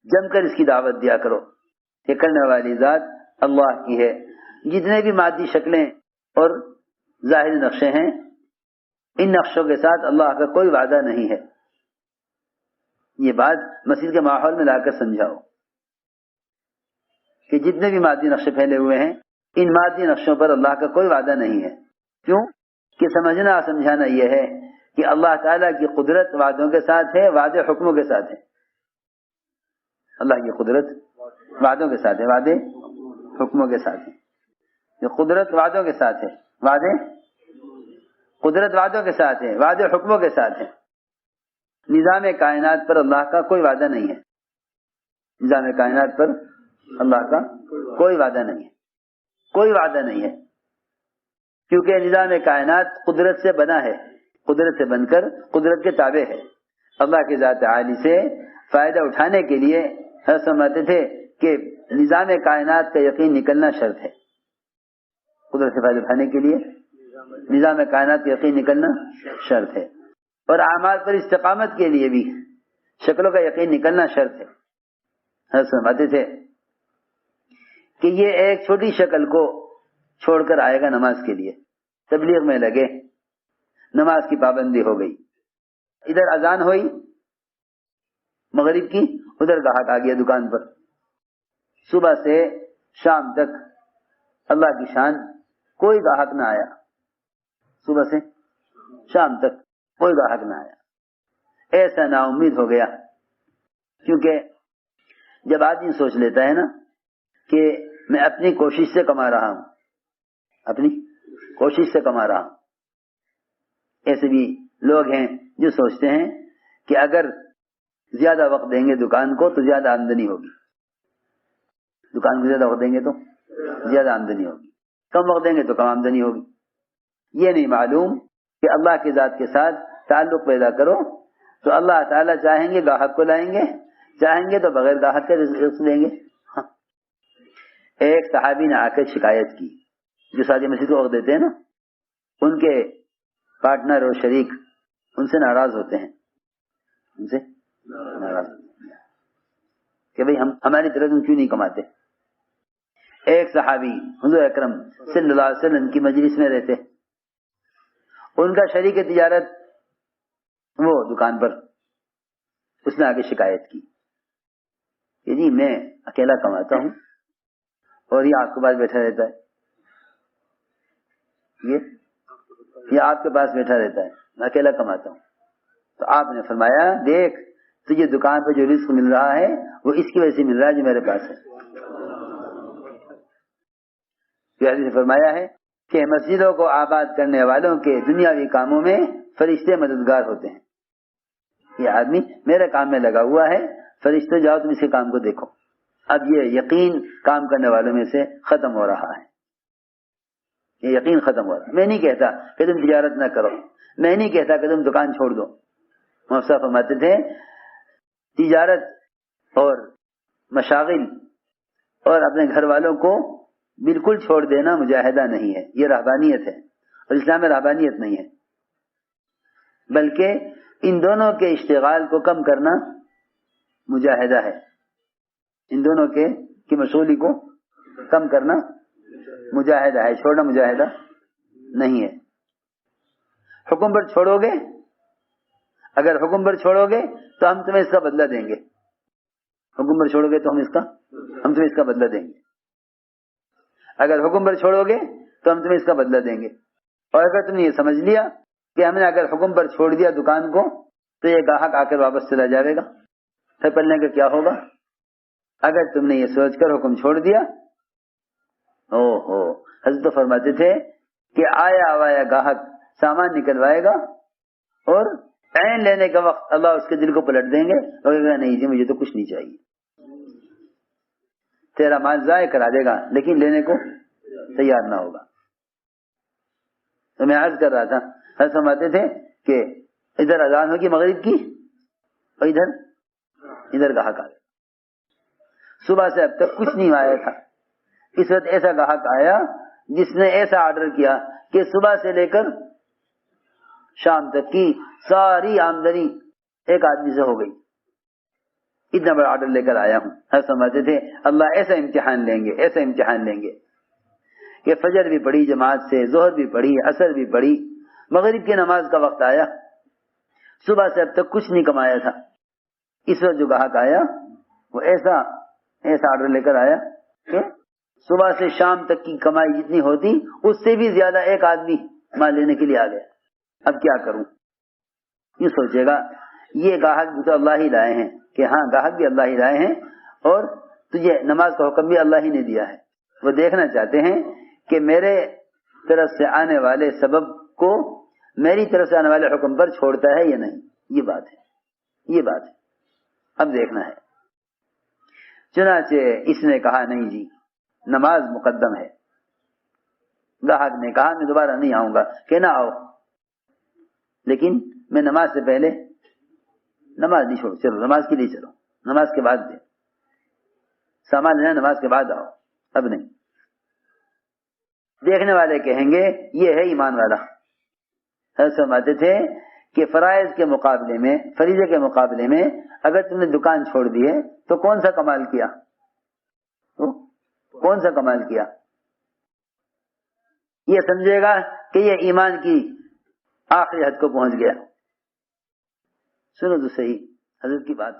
جم کر اس کی دعوت دیا کرو. یہ کرنے والی ذات اللہ کی ہے. جتنے بھی مادی شکلیں اور ظاہری نقشے ہیں ان نقشوں کے ساتھ اللہ کا کوئی وعدہ نہیں ہے. یہ بات مسجد کے ماحول میں لا کر سمجھاؤ کہ جتنے بھی مادی نقشے پھیلے ہوئے ہیں ان مادی نقشوں پر اللہ کا کوئی وعدہ نہیں ہے. کیوں کہ سمجھنا اور سمجھانا یہ ہے کہ اللہ تعالیٰ کی قدرت وعدوں کے ساتھ ہے, وعدے حکموں کے ساتھ ہے. اللہ کی قدرت وعدوں کے ساتھ ہے, وعدے حکموں کے ساتھ ہے. یہ قدرت وعدوں کے ساتھ ہے, وعدے قدرت وعدوں کے ساتھ ہے, وعدے حکموں کے ساتھ ہے. نظام کائنات پر اللہ کا کوئی وعدہ نہیں ہے. نظام کائنات پر اللہ کا کوئی وعدہ نہیں ہے, کوئی وعدہ نہیں ہے. کیونکہ نظام کائنات قدرت سے بنا ہے, قدرت سے بن کر قدرت کے تابع ہے. اللہ کی ذات عالی سے فائدہ اٹھانے کے لیے سمجھتے تھے کہ نظام کائنات کا یقین نکلنا شرط ہے. قدرت سے فائدہ اٹھانے کے لیے نظام کائنات کا یقین نکلنا شرط ہے, اور اعمال پر استقامت کے لیے بھی شکلوں کا یقین نکلنا شرط ہے. سمجھتے تھے کہ یہ ایک چھوٹی شکل کو چھوڑ کر آئے گا نماز کے لیے, تبلیغ میں لگے, نماز کی پابندی ہو گئی, ادھر اذان ہوئی مغرب کی, ادھر گاہک آ گیا دکان پر. صبح سے شام تک اللہ کی شان کوئی گاہک نہ آیا, صبح سے شام تک کوئی گاہک نہ آیا. ایسا نا امید ہو گیا. کیونکہ جب آدمی سوچ لیتا ہے نا کہ میں اپنی کوشش سے کما رہا ہوں, اپنی کوشش سے کما رہا ہوں, ایسے بھی لوگ ہیں جو سوچتے ہیں کہ اگر زیادہ وقت دیں گے دکان کو تو زیادہ آمدنی ہوگی, دکان کو زیادہ وقت دیں گے تو زیادہ آمدنی ہوگی, کم وقت دیں گے تو کم آمدنی ہوگی. یہ نہیں معلوم کہ اللہ کی ذات کے ساتھ تعلق پیدا کرو تو اللہ تعالیٰ چاہیں گے گاہک کو لائیں گے, چاہیں گے تو بغیر گاہک کے رزق دیں گے. ایک صحابی نے آ کر شکایت کی, جو ساتھی مسجد کو وقت دیتے ہیں نا, ان کے پارٹنر اور شریک ان سے ناراض ہوتے ہیں, ان سے ناراض ہوتے ہیں کہ بھئی ہماری طرح تم کیوں نہیں کماتے. ایک صحابی حضور اکرم صلی اللہ علیہ وسلم کی مجلس میں رہتے, ان کا شریک تجارت وہ دکان پر, اس نے آگے شکایت کی کہ جی میں اکیلا کماتا ہوں اور یہ آپ کے پاس بیٹھا رہتا ہے, یہ آپ کے پاس بیٹھا رہتا ہے, میں اکیلا کماتا ہوں. تو آپ نے فرمایا دیکھ تجھے دکان پہ جو رزق مل رہا ہے وہ اس کی وجہ سے مل رہا ہے جو میرے پاس ہے. حدیث میں فرمایا ہے کہ مسجدوں کو آباد کرنے والوں کے دنیاوی کاموں میں فرشتے مددگار ہوتے ہیں. یہ آدمی میرے کام میں لگا ہوا ہے, فرشتے جاؤ تم اس کے کام کو دیکھو. اب یہ یقین کام کرنے والوں میں سے ختم ہو رہا ہے, یہ یقین ختم ہو رہا ہے. میں نہیں کہتا کہ تم تجارت نہ کرو, میں نہیں کہتا کہ تم دکان چھوڑ دو. مفسر فرماتے تھے تجارت اور مشاغل اور اپنے گھر والوں کو بالکل چھوڑ دینا مجاہدہ نہیں ہے, یہ رہبانیت ہے, اور اسلام میں رہبانیت نہیں ہے, بلکہ ان دونوں کے اشتغال کو کم کرنا مجاہدہ ہے. ان دونوں کی مشغولی کو کم کرنا مجاہدہ ہے, چھوڑنا مجاہدہ نہیں ہے. حکم پر چھوڑو گے, اگر حکم پر چھوڑو گے تو ہم تمہیں اس کا بدلہ دیں گے, حکم پر چھوڑو گے تو ہم تمہیں اس کا بدلہ دیں گے. اگر حکم پر چھوڑو گے تو ہم تمہیں اس کا بدلہ دیں گے. اور اگر تم نے یہ سمجھ لیا کہ ہم نے اگر حکم پر چھوڑ دیا دکان کو تو یہ گاہک آ کر واپس چلا جائے گا, پھر پلنے کا کیا ہوگا. اگر تم نے یہ سوچ کر حکم چھوڑ دیا, حضرت فرماتے تھے کہ آیا وایا گاہک سامان نکلوائے گا اور عین لینے کا وقت اللہ اس کے دل کو پلٹ دیں گے, اور کہے گا نہیں جی مجھے تو کچھ نہیں چاہیے. تیرا مال ضائع کرا دے گا لیکن لینے کو تیار نہ ہوگا. تو میں عرض کر رہا تھا, حضرت فرماتے تھے کہ ادھر اذان ہوگی مغرب کی اور ادھر گاہک آ گیا. صبح سے اب تک کچھ نہیں آیا تھا, اس وقت ایسا گاہک آیا جس نے ایسا آرڈر کیا کہ صبح سے لے کر شام تک کی ساری آمدنی ایک آدمی سے ہو گئی. اتنا بڑا آرڈر لے کر آیا ہوں. ہر سمجھتے تھے اللہ ایسا امتحان لیں گے، ایسا امتحان لیں گے کہ فجر بھی پڑھی جماعت سے، ظہر بھی پڑھی، عصر بھی پڑھی، مغرب کی نماز کا وقت آیا، صبح سے اب تک کچھ نہیں کمایا تھا. اس وقت جو گاہک آیا وہ ایسا آرڈر لے کر آیا کہ صبح سے شام تک کی کمائی جتنی ہوتی اس سے بھی زیادہ ایک آدمی مال لینے کے لیے آ گیا. اب کیا کروں؟ یہ سوچے گا یہ گاہک بھی تو اللہ ہی لائے ہیں، کہ ہاں گاہک بھی اللہ ہی لائے ہیں اور تجھے نماز کا حکم بھی اللہ ہی نے دیا ہے. وہ دیکھنا چاہتے ہیں کہ میرے طرف سے آنے والے سبب کو میری طرف سے آنے والے حکم پر چھوڑتا ہے یا نہیں. یہ بات ہے اب دیکھنا ہے. چنانچہ اس نے کہا نہیں جی نماز مقدم ہے. گاہک نے کہا میں دوبارہ نہیں آؤں گا. کہ نہ آؤ لیکن میں نماز سے پہلے نماز نہیں چھوڑ، چلو نماز کے لیے چلو، نماز کے بعد دے سامان لینا، نماز کے بعد آؤ. اب نہیں. دیکھنے والے کہیں گے یہ ہے ایمان والا. سمجھتے تھے کہ فرائض کے مقابلے میں، فریضے کے مقابلے میں اگر تم نے دکان چھوڑ دی ہے تو کون سا کمال کیا؟ کون سا کمال کیا؟ یہ سمجھے گا کہ یہ ایمان کی آخری حد کو پہنچ گیا. سنو تو صحیح حضرت کی بات.